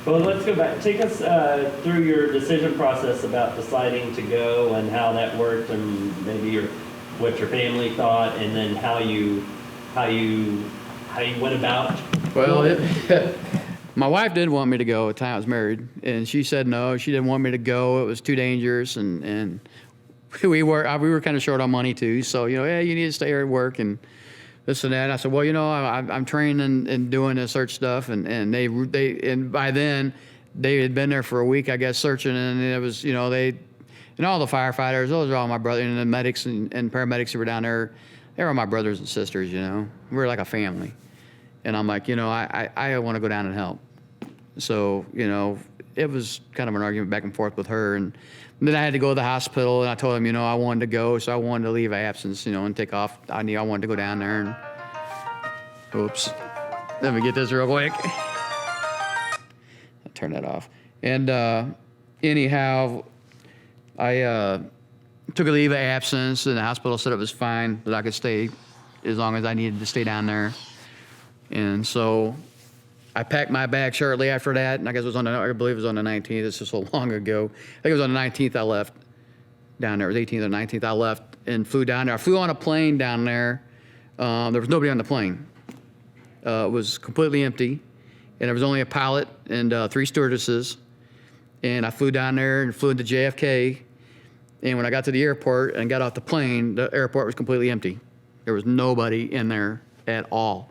Well, let's go back. Take us through your decision process about deciding to go and how that worked, and maybe what your family thought, and then how you went about. Well, my wife did want me to go at the time I was married, and she said no. She didn't want me to go. It was too dangerous, and we were kind of short on money too. So yeah, you need to stay here and work and this and that. And I said, well, I'm training and doing the search stuff, and and by then they had been there for a week, I guess, searching, and it was and all the firefighters, those are all my brothers, and the medics and paramedics who were down there. They were my brothers and sisters. We were like a family, and I'm like, I want to go down and help. So it was kind of an argument back and forth with her, and then I had to go to the hospital, and I told him, I wanted to go, so I wanted to leave absence, and take off. I wanted to go down there, and oops, let me get this real quick. I'll turn that off. And anyhow, I took a leave of absence, and the hospital said it was fine, that I could stay as long as I needed to stay down there. And so I packed my bag shortly after that, and I believe it was on the 19th. It's just so long ago. I think it was on the 19th I left down there. It was 18th or 19th I left and flew down there. I flew on a plane down there. There was nobody on the plane. It was completely empty, and there was only a pilot and 3 stewardesses. And I flew down there and flew into JFK. And when I got to the airport and got off the plane, the airport was completely empty. There was nobody in there at all.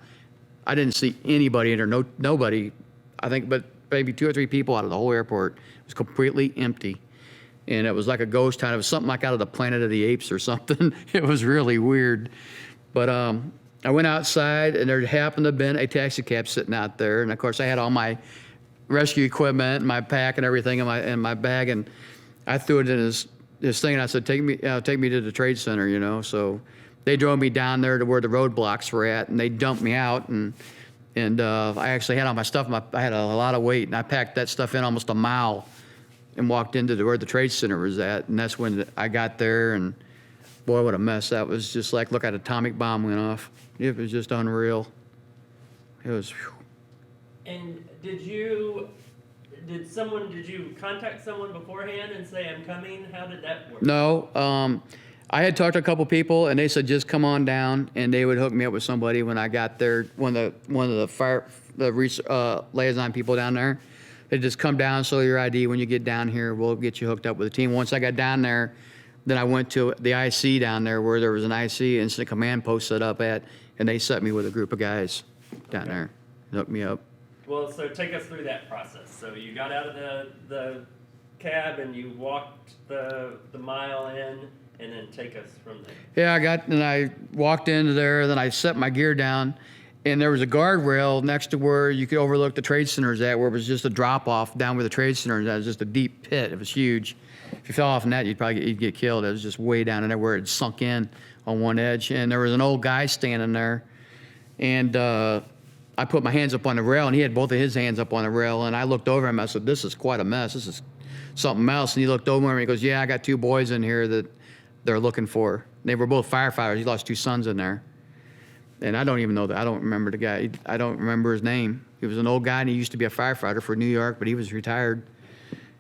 I didn't see anybody in there, nobody, I think, but maybe 2 or 3 people out of the whole airport. It was completely empty. And it was like a ghost town. It was something like out of the Planet of the Apes or something. It was really weird. But I went outside, and there happened to have been a taxi cab sitting out there. And of course, I had all my rescue equipment, and my pack and everything in my bag, and I threw it in this thing, and I said, take me to the trade center, So they drove me down there to where the roadblocks were at, and they dumped me out, and I actually had all my stuff. I had a lot of weight, and I packed that stuff in almost a mile and walked into where the trade center was at, and that's when I got there, and boy, what a mess. That was just like, look, an atomic bomb went off. It was just unreal. It was, whew. And did you contact someone beforehand and say, I'm coming? How did that work? No, I had talked to a couple people, and they said just come on down, and they would hook me up with somebody when I got there. One of the liaison people down there, they just come down, show your ID. When you get down here, we'll get you hooked up with a team. Once I got down there, then I went to the IC down there where there was an IC incident command post set up at, and they set me with a group of guys down there, hooked me up. Well, so take us through that process. So you got out of the cab and you walked the mile in, and then take us from there. Yeah, I walked into there, then I set my gear down, and there was a guardrail next to where you could overlook the trade centers at, where it was just a drop off down where the trade center is. It was just a deep pit. It was huge. If you fell off in that, you'd get killed. It was just way down in there where it sunk in on one edge, and there was an old guy standing there, and I put my hands up on the rail, and he had both of his hands up on the rail, and I looked over him. I said, this is quite a mess. This is something else. And he looked over and he goes, yeah, I got 2 boys in here that they're looking for. They were both firefighters. He lost 2 sons in there. And I don't even know that. I don't remember the guy. I don't remember his name. He was an old guy, and he used to be a firefighter for New York, but he was retired.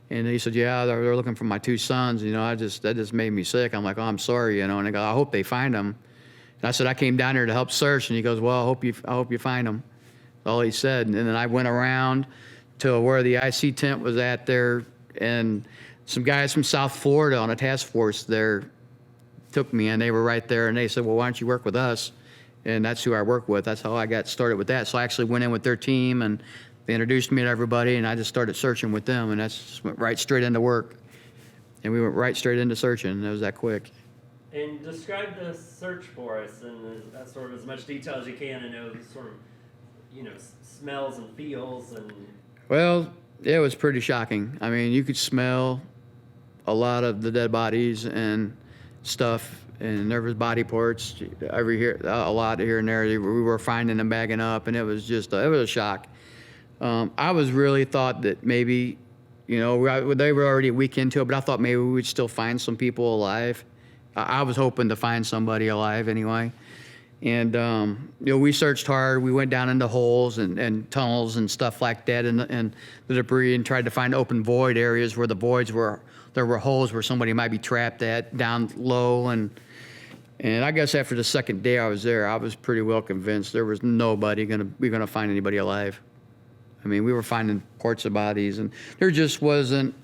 And he said, yeah, they're looking for my 2 sons. That just made me sick. I'm like, oh, I'm sorry, And I go, I hope they find them. And I said, I came down here to help search. And he goes, well, I hope you find them. That's all he said. And then I went around to where the IC tent was at there, and some guys from South Florida on a task force there took me in. They were right there, and they said, well, why don't you work with us? And that's who I work with. That's how I got started with that. So I actually went in with their team, and they introduced me to everybody, and I just started searching with them, and that's just went right straight into work. And we went right straight into searching. It was that quick. And describe the search for us in sort of as much detail as you can, and know the sort of, smells and feels and. Well, it was pretty shocking. I mean, you could smell a lot of the dead bodies and stuff, and there was body parts a lot here and there. We were finding them, bagging up, and it was a shock. I was really thought that maybe, they were already a week into it, but I thought maybe we would still find some people alive. I was hoping to find somebody alive anyway. And, we searched hard. We went down into holes and tunnels and stuff like that and the debris and tried to find open void areas where there were holes where somebody might be trapped at down low. And I guess after the second day I was there, I was pretty well convinced there was nobody gonna find anybody alive. I mean, we were finding parts of bodies and there just wasn't.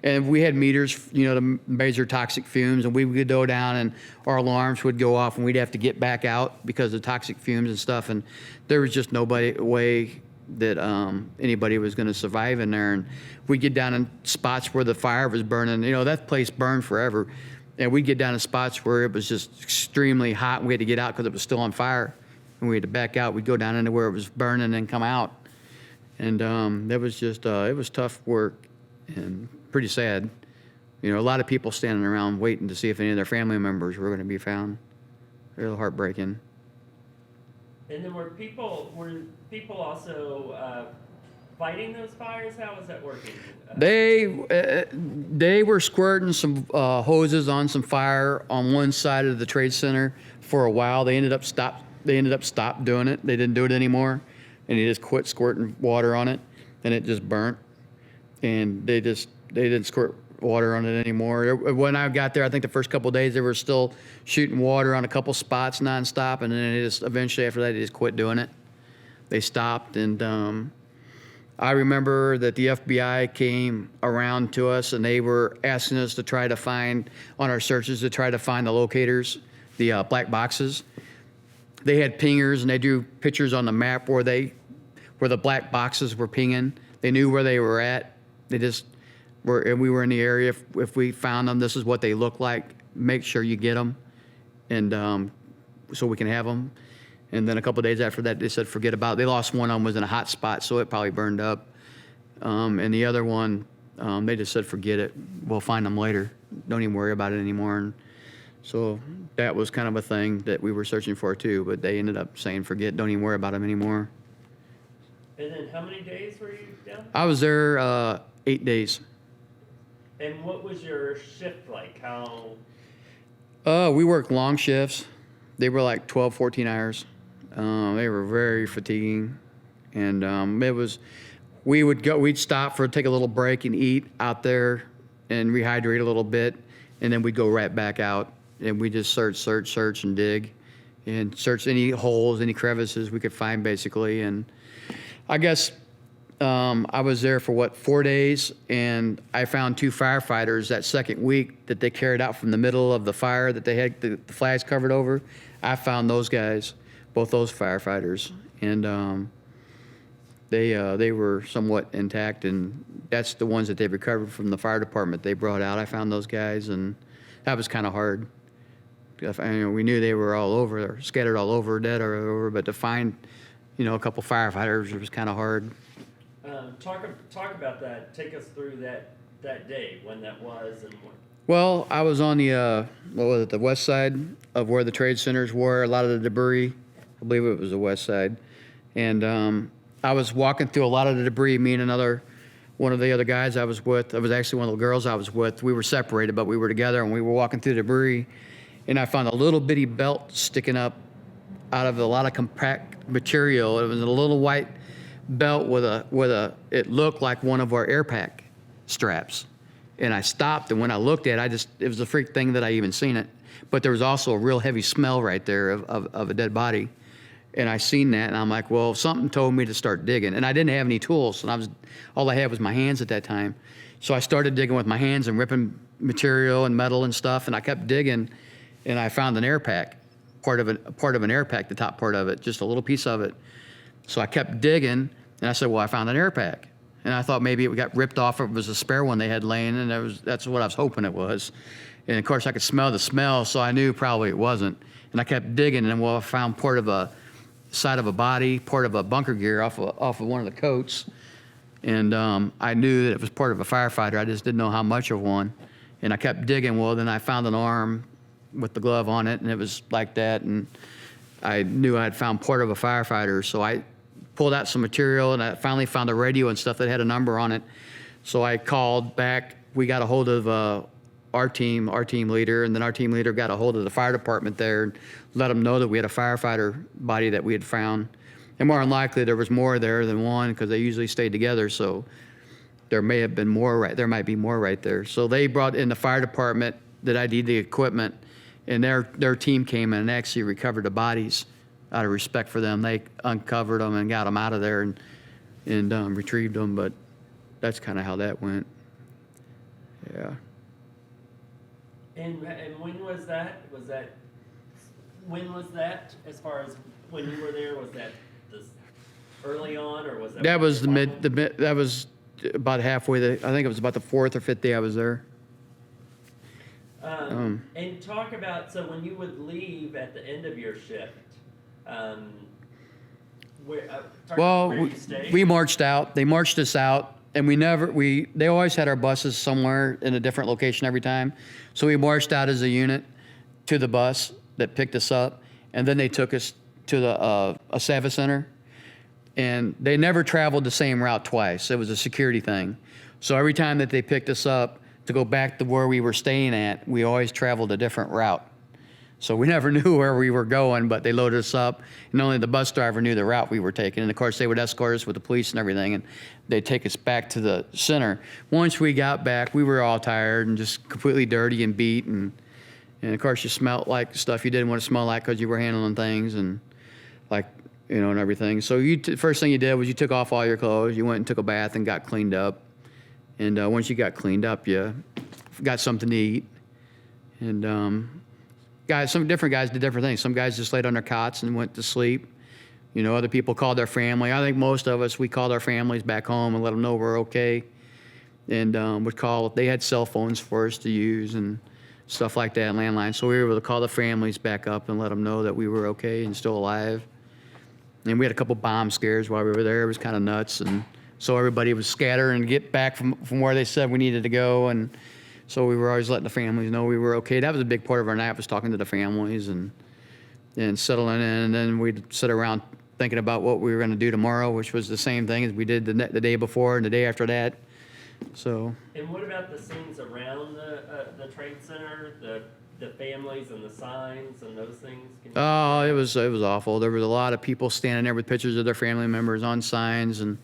And we had meters, to measure toxic fumes, and we would go down and our alarms would go off and we'd have to get back out because of toxic fumes and stuff. And there was just way that anybody was going to survive in there. And we'd get down in spots where the fire was burning. That place burned forever. And we'd get down in spots where it was just extremely hot and we had to get out because it was still on fire. And we had to back out. We'd go down into where it was burning and come out. And that was just, it was tough work and pretty sad. A lot of people standing around waiting to see if any of their family members were going to be found. Real heartbreaking. And then were people also fighting those fires? How was that working? They were squirting some hoses on some fire on one side of the trade center for a while. They ended up stop doing it. They didn't do it anymore, and they just quit squirting water on it, and it just burnt. And they didn't squirt water on it anymore. When I got there, I think the first couple of days they were still shooting water on a couple spots nonstop, and then eventually after that they just quit doing it. They stopped, and I remember that the FBI came around to us and they were asking us to try to find, on our searches, to try to find the locators, the black boxes. They had pingers and they drew pictures on the map where the black boxes were pinging. They knew where they were at. And we were in the area. If we found them, this is what they look like. Make sure you get them, and so we can have them. And then a couple of days after that, they said forget about it. They lost one of them was in a hot spot, so it probably burned up. And the other one, they just said forget it. We'll find them later. Don't even worry about it anymore. And so that was kind of a thing that we were searching for too. But they ended up saying forget. Don't even worry about them anymore. And then how many days were you down? I was there 8 days. And what was your shift like? How? We worked long shifts. They were like 12, 14 hours. They were very fatiguing. And we'd stop take a little break and eat out there and rehydrate a little bit. And then we'd go right back out. And we just search and dig and search any holes, any crevices we could find basically. And I guess I was there for 4 days, and I found 2 firefighters that second week that they carried out from the middle of the fire that they had the flags covered over. I found those guys, both those firefighters, and they were somewhat intact, and that's the ones that they recovered from the fire department they brought out. I found those guys, and that was kind of hard. We knew they were all over, scattered all over, dead or over, but to find a couple firefighters, it was kind of hard. Talk about that. Take us through that day, when that was and what. Well, I was on the the west side of where the trade centers were. A lot of the debris, I believe it was the west side, and I was walking through a lot of the debris. Me and one of the other guys I was with. It was actually one of the girls I was with. We were separated, but we were together, and we were walking through the debris, and I found a little bitty belt sticking up out of a lot of compact material. It was a little white belt with it looked like one of our air pack straps. And I stopped, and when I looked at it, it was the freak thing that I even seen it. But there was also a real heavy smell right there of a dead body. And I seen that, and I'm like, well, something told me to start digging. And I didn't have any tools, and all I had was my hands at that time. So I started digging with my hands and ripping material and metal and stuff, and I kept digging, and I found an air pack, part of an air pack, the top part of it, just a little piece of it. So I kept digging, and I said, well, I found an air pack. And I thought maybe it got ripped off, or it was a spare one they had laying, and that's what I was hoping it was. And of course, I could smell the smell, so I knew probably it wasn't. And I kept digging, and I found part of a side of a body, part of a bunker gear off of one of the coats. And I knew that it was part of a firefighter. I just didn't know how much of one. And I kept digging. Well, then I found an arm with the glove on it, and it was like that. And I knew I had found part of a firefighter, so I pulled out some material, and I finally found a radio and stuff that had a number on it. So I called back. We got a hold of our team leader, and then our team leader got a hold of the fire department there and let them know that we had a firefighter body that we had found. And more than likely, there was more there than one because they usually stayed together. So there may have been more right. There might be more right there. So they brought in the fire department that ID'd the equipment, and their team came in and actually recovered the bodies out of respect for them. They uncovered them and got them out of there and retrieved them. But that's kind of how that went. Yeah. And when was that? When was that? As far as when you were there, was that this early on, or was that? That was that was about halfway. I think it was about the 4th or 5th day I was there. And talk about, so when you would leave at the end of your shift, where you stayed? We marched out. They marched us out, and they always had our buses somewhere in a different location every time. So we marched out as a unit to the bus that picked us up, and then they took us to the a Savage Center, and they never traveled the same route twice. It was a security thing. So every time that they picked us up to go back to where we were staying at, we always traveled a different route. So we never knew where we were going, but they loaded us up, and only the bus driver knew the route we were taking. And of course, they would escort us with the police and everything, and they'd take us back to the center. Once we got back, we were all tired and just completely dirty and beat, and of course, you smelled like stuff you didn't want to smell like because you were handling things and like, and everything. So first thing you did was you took off all your clothes, you went and took a bath and got cleaned up. And once you got cleaned up, you got something to eat. And some different guys did different things. Some guys just laid on their cots and went to sleep. Other people called their family. I think most of us, we called our families back home and let them know we're okay. And they had cell phones for us to use and stuff like that, landlines. So we were able to call the families back up and let them know that we were okay and still alive. And we had a couple bomb scares while we were there. It was kind of nuts. And so everybody was scattered and get back from where they said we needed to go. And so we were always letting the families know we were okay. That was a big part of our night, was talking to the families and settling in. And then we'd sit around thinking about what we were going to do tomorrow, which was the same thing as we did the day before and the day after that. So. And what about the scenes around the trade center, the families and the signs and those things? Oh, it was awful. There was a lot of people standing there with pictures of their family members on signs, and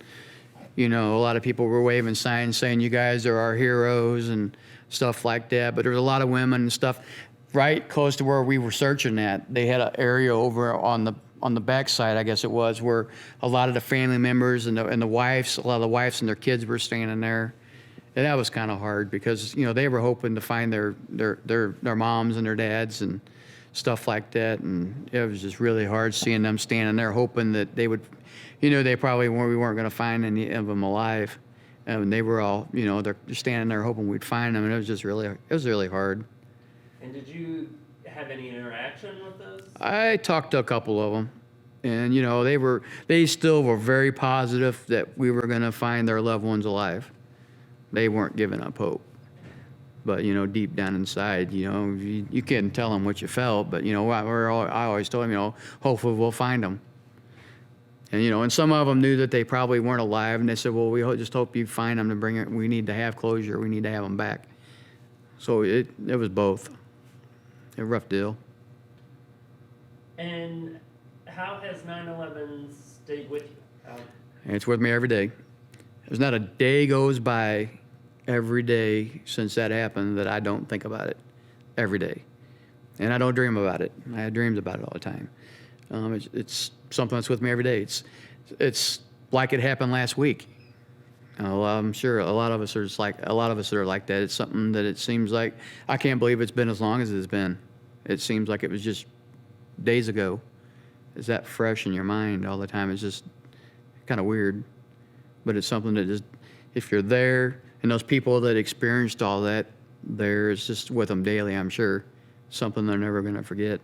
a lot of people were waving signs saying, "You guys are our heroes," and stuff like that. But there was a lot of women and stuff right close to where we were searching at. They had an area over on the backside, I guess it was, where a lot of the family members and the wives, a lot of the wives and their kids were standing there. And that was kind of hard because, they were hoping to find their moms and their dads and stuff like that. And it was just really hard seeing them standing there hoping that they would, they probably we weren't going to find any of them alive. And they were all, they're standing there hoping we'd find them. And it was really hard. And did you have any interaction with those? I talked to a couple of them. And, they still were very positive that we were going to find their loved ones alive. They weren't giving up hope. But, deep down inside, you couldn't tell them what you felt. But, I always told them, hopefully we'll find them. And, and some of them knew that they probably weren't alive. And they said, well, we just hope you find them to bring it. We need to have closure. We need to have them back. So it was both. A rough deal. And how has 9/11 stayed with you? It's with me every day. There's not a day goes by every day since that happened that I don't think about it every day. And I don't dream about it. I have dreams about it all the time. It's something that's with me every day. It's like it happened last week. I'm sure a lot of us are like that. It's something that it seems like, I can't believe it's been as long as it's been. It seems like it was just days ago. It's that fresh in your mind all the time. It's just kind of weird. But it's something that just, if you're there, and those people that experienced all that, it's just with them daily, I'm sure. Something they're never going to forget.